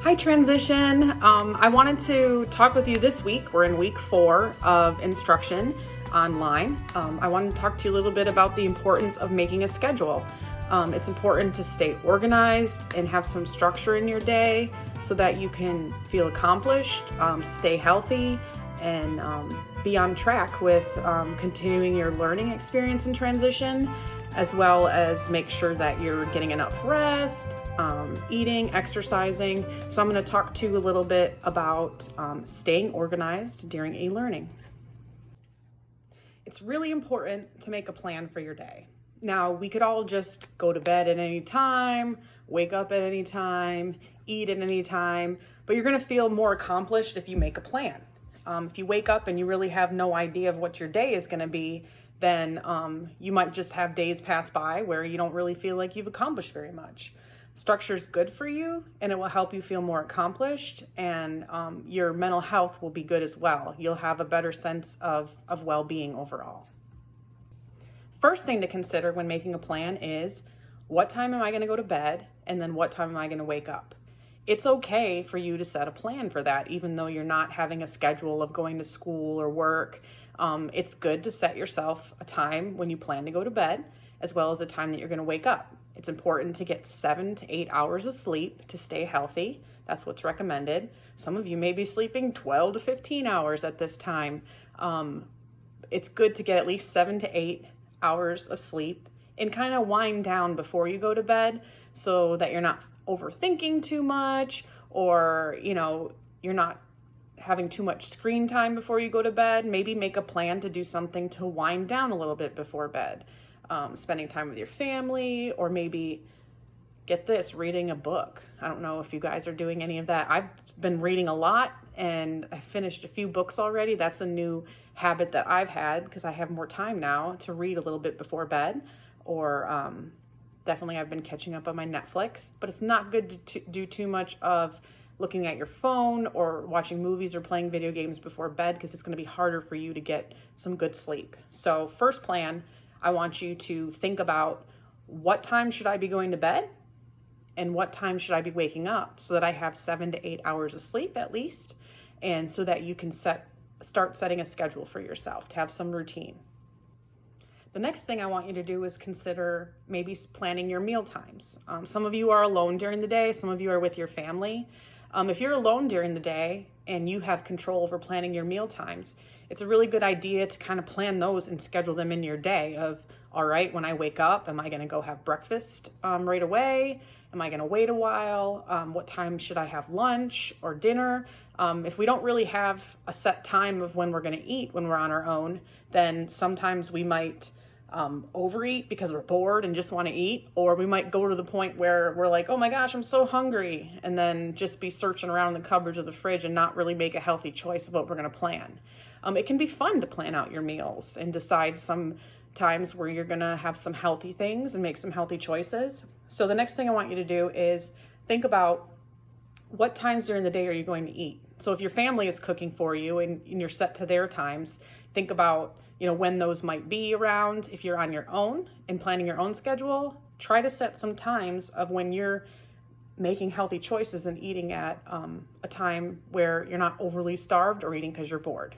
Hi, Transition. I wanted to talk with you this week. We're in week 4 of instruction online. I wanted to talk to you a little bit about the importance of making a schedule. It's important to stay organized and have some structure in your day so that you can feel accomplished, stay healthy, and be on track with continuing your learning experience in transition, as well as make sure that you're getting enough rest, eating, exercising. So I'm going to talk to you a little bit about staying organized during e-learning. It's really important to make a plan for your day. Now, we could all just go to bed at any time, wake up at any time, eat at any time, but you're going to feel more accomplished if you make a plan. If you wake up and you really have no idea of what your day is going to be, then you might just have days pass by where you don't really feel like you've accomplished very much. Structure is good for you, and it will help you feel more accomplished, and your mental health will be good as well. You'll have a better sense of well-being overall. First thing to consider when making a plan is, what time am I going to go to bed, and then what time am I going to wake up? It's okay for you to set a plan for that, even though you're not having a schedule of going to school or work. It's good to set yourself a time when you plan to go to bed, as well as a time that you're going to wake up. It's important to get 7 to 8 hours of sleep to stay healthy. That's what's recommended. Some of you may be sleeping 12 to 15 hours at this time. It's good to get at least 7 to 8 hours of sleep and kind of wind down before you go to bed so that you're not overthinking too much, or you're not having too much screen time before you go to bed. Maybe make a plan to do something to wind down a little bit before bed. Spending time with your family, or maybe, get this, reading a book. I don't know if you guys are doing any of that. I've been reading a lot, and I finished a few books already. That's a new habit that I've had because I have more time now to read a little bit before bed, or definitely I've been catching up on my Netflix, but it's not good to do too much of looking at your phone or watching movies or playing video games before bed, because it's going to be harder for you to get some good sleep. So first plan, I want you to think about, what time should I be going to bed and what time should I be waking up, so that I have 7 to 8 hours of sleep at least, and so that you can start setting a schedule for yourself to have some routine. The next thing I want you to do is consider maybe planning your meal times. Some of you are alone during the day, some of you are with your family. If you're alone during the day and you have control over planning your meal times, it's a really good idea to kind of plan those and schedule them in your day of, all right, when I wake up, am I going to go have breakfast right away? Am I going to wait a while? What time should I have lunch or dinner? If we don't really have a set time of when we're going to eat when we're on our own, then sometimes we might overeat because we're bored and just want to eat, or we might go to the point where we're like, oh my gosh, I'm so hungry, and then just be searching around the cupboards of the fridge and not really make a healthy choice of what we're going to plan. It can be fun to plan out your meals and decide some times where you're going to have some healthy things and make some healthy choices. So the next thing I want you to do is think about, what times during the day are you going to eat? So if your family is cooking for you and you're set to their times, think about when those might be around. If you're on your own and planning your own schedule, try to set some times of when you're making healthy choices and eating at a time where you're not overly starved or eating because you're bored.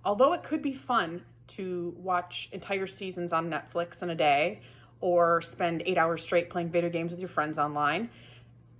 Although it could be fun to watch entire seasons on Netflix in a day, or spend 8 hours straight playing video games with your friends online,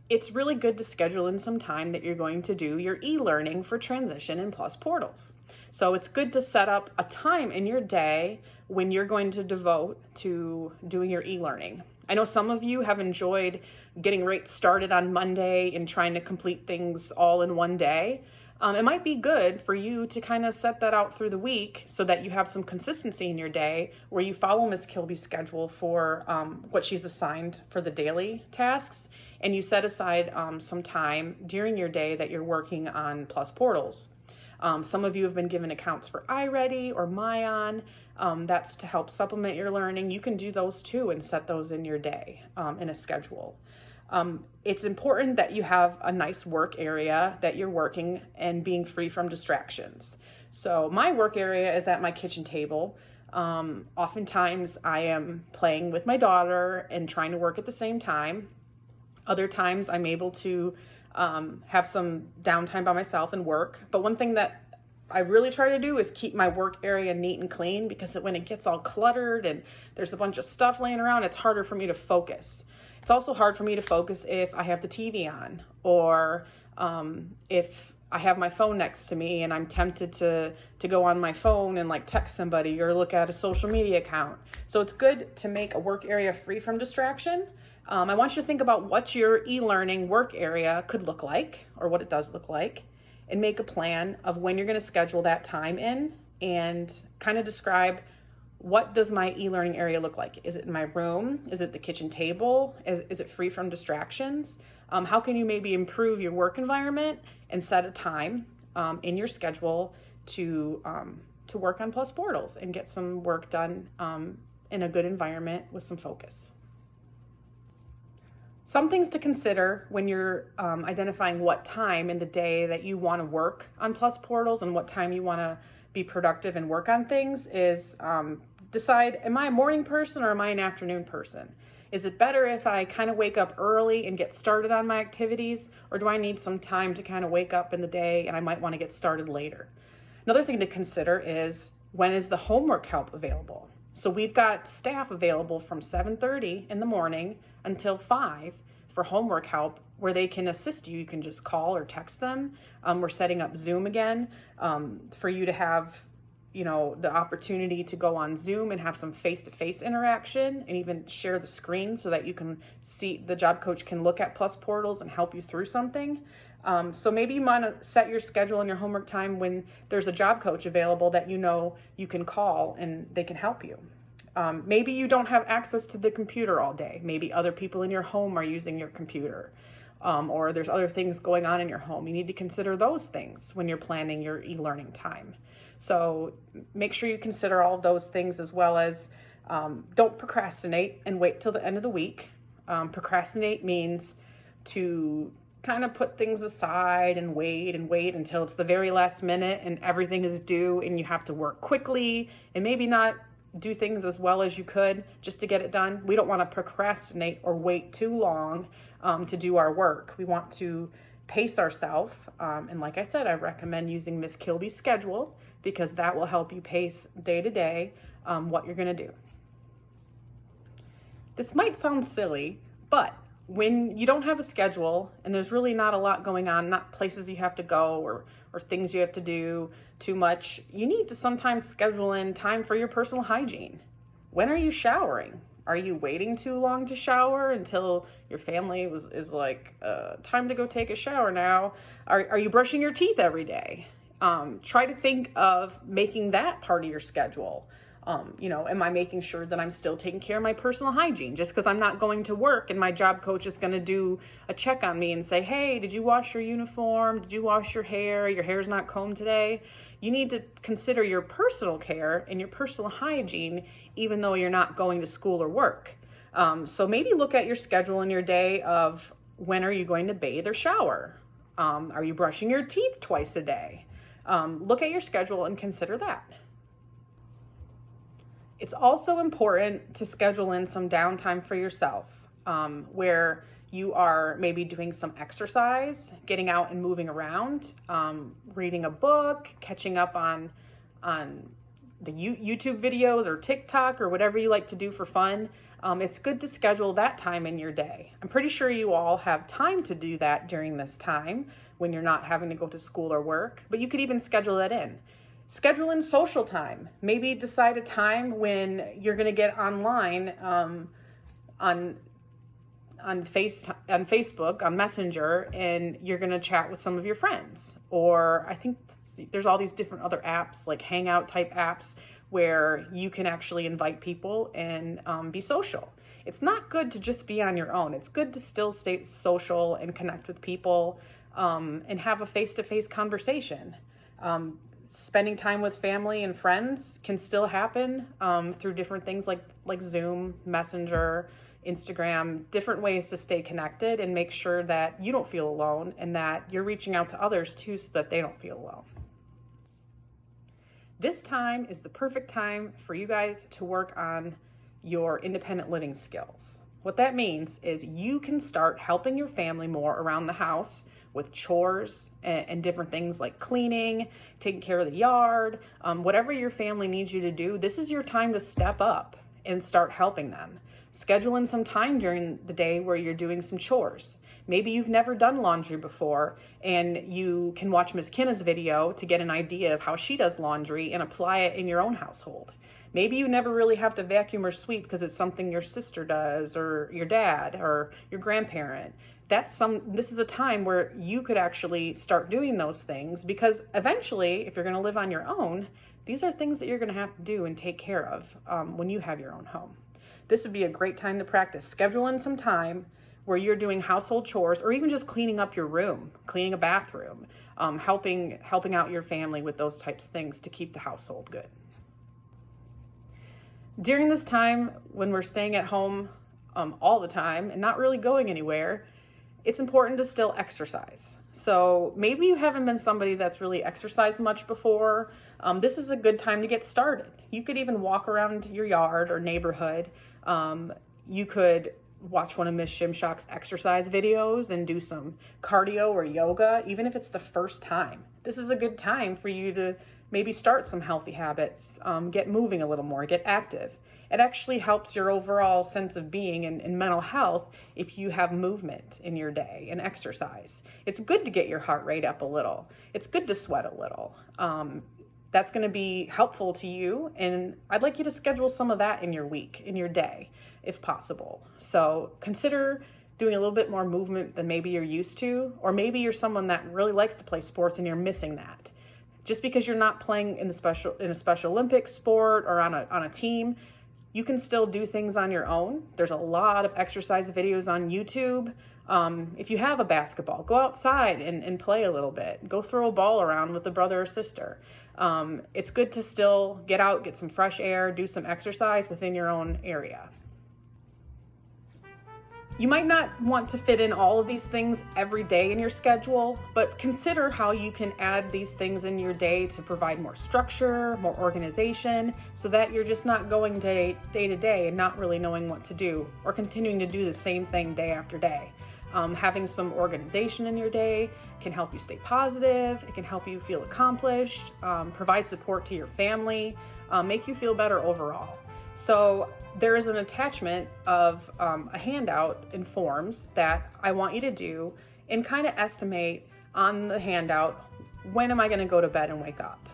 it's really good to schedule in some time that you're going to do your e-learning for Transition and Plus Portals. So it's good to set up a time in your day when you're going to devote to doing your e-learning. I know some of you have enjoyed getting right started on Monday and trying to complete things all in one day. It might be good for you to kind of set that out through the week so that you have some consistency in your day where you follow Ms. Kilby's schedule for what she's assigned for the daily tasks, and you set aside some time during your day that you're working on Plus Portals. Some of you have been given accounts for iReady or Myon. That's to help supplement your learning. You can do those too and set those in your day in a schedule. It's important that you have a nice work area that you're working and being free from distractions. So my work area is at my kitchen table. Oftentimes I am playing with my daughter and trying to work at the same time. Other times I'm able to have some downtime by myself and work. But one thing that I really try to do is keep my work area neat and clean, because when it gets all cluttered and there's a bunch of stuff laying around, it's harder for me to focus. It's also hard for me to focus if I have the TV on, or if I have my phone next to me and I'm tempted to go on my phone and like text somebody or look at a social media account. So it's good to make a work area free from distraction. I want you to think about what your e-learning work area could look like, or what it does look like, and make a plan of when you're going to schedule that time in, and kind of describe, what does my e-learning area look like? Is it in my room? Is it the kitchen table? Is it free from distractions? How can you maybe improve your work environment and set a time in your schedule to work on Plus Portals and get some work done in a good environment with some focus? Some things to consider when you're identifying what time in the day that you want to work on Plus Portals and what time you want to be productive and work on things is decide, am I a morning person or am I an afternoon person? Is it better if I kind of wake up early and get started on my activities, or do I need some time to kind of wake up in the day and I might want to get started later? Another thing to consider is, when is the homework help available? So we've got staff available from 7:30 in the morning until 5 for homework help, where they can assist you. You can just call or text them. We're setting up Zoom again for you to have, the opportunity to go on Zoom and have some face-to-face interaction, and even share the screen so that you can see, the job coach can look at Plus Portals and help you through something. So maybe you want to set your schedule and your homework time when there's a job coach available that you can call and they can help you. Maybe you don't have access to the computer all day. Maybe other people in your home are using your computer, or there's other things going on in your home. You need to consider those things when you're planning your e-learning time. So make sure you consider all of those things, as well as don't procrastinate and wait till the end of the week. Procrastinate means to kind of put things aside and wait until it's the very last minute and everything is due and you have to work quickly and maybe not do things as well as you could just to get it done. We don't want to procrastinate or wait too long to do our work. We want to pace ourselves. And like I said, I recommend using Miss Kilby's schedule, because that will help you pace day to day what you're going to do. This might sound silly, but when you don't have a schedule and there's really not a lot going on, not places you have to go or things you have to do too much, you need to sometimes schedule in time for your personal hygiene. When are you showering? Are you waiting too long to shower until your family is like, time to go take a shower now? Are you brushing your teeth every day? Try to think of making that part of your schedule. Am I making sure that I'm still taking care of my personal hygiene? Just because I'm not going to work and my job coach is going to do a check on me and say, hey, did you wash your uniform? Did you wash your hair? Your hair's not combed today. You need to consider your personal care and your personal hygiene, even though you're not going to school or work. So maybe look at your schedule in your day of, when are you going to bathe or shower? Are you brushing your teeth twice a day? Look at your schedule and consider that. It's also important to schedule in some downtime for yourself, where you are maybe doing some exercise, getting out and moving around, reading a book, catching up on the YouTube videos or TikTok or whatever you like to do for fun. It's good to schedule that time in your day. I'm pretty sure you all have time to do that during this time when you're not having to go to school or work, but you could even schedule that in. Schedule in social time. Maybe decide a time when you're going to get online on Facebook, on Messenger, and you're going to chat with some of your friends. Or I think there's all these different other apps, like Hangout type apps, where you can actually invite people and be social. It's not good to just be on your own. It's good to still stay social and connect with people and have a face-to-face conversation. Spending time with family and friends can still happen through different things like Zoom, Messenger, Instagram, different ways to stay connected and make sure that you don't feel alone and that you're reaching out to others too so that they don't feel alone. This time is the perfect time for you guys to work on your independent living skills. What that means is you can start helping your family more around the house with chores and different things like cleaning, taking care of the yard, whatever your family needs you to do. This is your time to step up and start helping them. Schedule in some time during the day where you're doing some chores. Maybe you've never done laundry before and you can watch Miss Kinna's video to get an idea of how she does laundry and apply it in your own household. Maybe you never really have to vacuum or sweep because it's something your sister does or your dad or your grandparent. This is a time where you could actually start doing those things, because eventually, if you're going to live on your own, these are things that you're going to have to do and take care of when you have your own home. This would be a great time to practice. Schedule in some time where you're doing household chores or even just cleaning up your room, cleaning a bathroom, helping out your family with those types of things to keep the household good. During this time when we're staying at home all the time and not really going anywhere, it's important to still exercise. So maybe you haven't been somebody that's really exercised much before. This is a good time to get started. You could even walk around your yard or neighborhood. You could watch one of Miss Shimshock's exercise videos and do some cardio or yoga, even if it's the first time. This is a good time for you to maybe start some healthy habits, get moving a little more, get active. It actually helps your overall sense of being and mental health if you have movement in your day and exercise. It's good to get your heart rate up a little. It's good to sweat a little. That's going to be helpful to you, and I'd like you to schedule some of that in your week, in your day, if possible. So consider doing a little bit more movement than maybe you're used to, or maybe you're someone that really likes to play sports and you're missing that. Just because you're not playing in a Special Olympics sport or on a team, you can still do things on your own. There's a lot of exercise videos on YouTube. If you have a basketball, go outside and play a little bit. Go throw a ball around with a brother or sister. It's good to still get out, get some fresh air, do some exercise within your own area. You might not want to fit in all of these things every day in your schedule, but consider how you can add these things in your day to provide more structure, more organization, so that you're just not going day to day and not really knowing what to do or continuing to do the same thing day after day. Having some organization in your day can help you stay positive. It can help you feel accomplished, provide support to your family, make you feel better overall. So there is an attachment of a handout in forms that I want you to do and kind of estimate on the handout, when am I going to go to bed and wake up?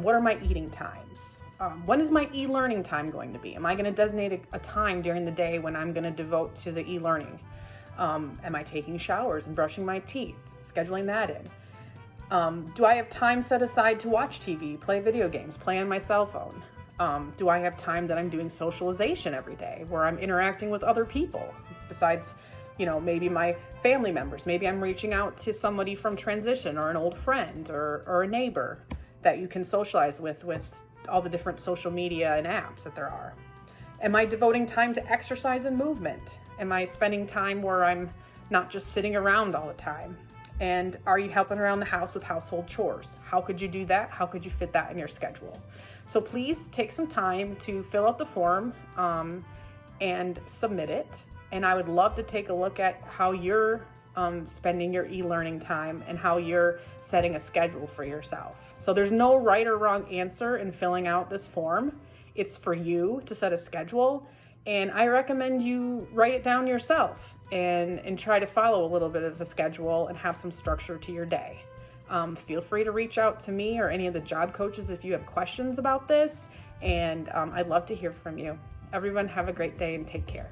What are my eating times? When is my e-learning time going to be? Am I going to designate a time during the day when I'm going to devote to the e-learning? Am I taking showers and brushing my teeth? Scheduling that in. Do I have time set aside to watch TV, play video games, play on my cell phone? Do I have time that I'm doing socialization every day where I'm interacting with other people besides, maybe my family members? Maybe I'm reaching out to somebody from transition or an old friend or a neighbor that you can socialize with all the different social media and apps that there are. Am I devoting time to exercise and movement? Am I spending time where I'm not just sitting around all the time? And are you helping around the house with household chores? How could you do that? How could you fit that in your schedule? So please take some time to fill out the form and submit it. And I would love to take a look at how you're spending your e-learning time and how you're setting a schedule for yourself. So there's no right or wrong answer in filling out this form. It's for you to set a schedule. And I recommend you write it down yourself and try to follow a little bit of a schedule and have some structure to your day. Feel free to reach out to me or any of the job coaches if you have questions about this, and I'd love to hear from you. Everyone have a great day and take care.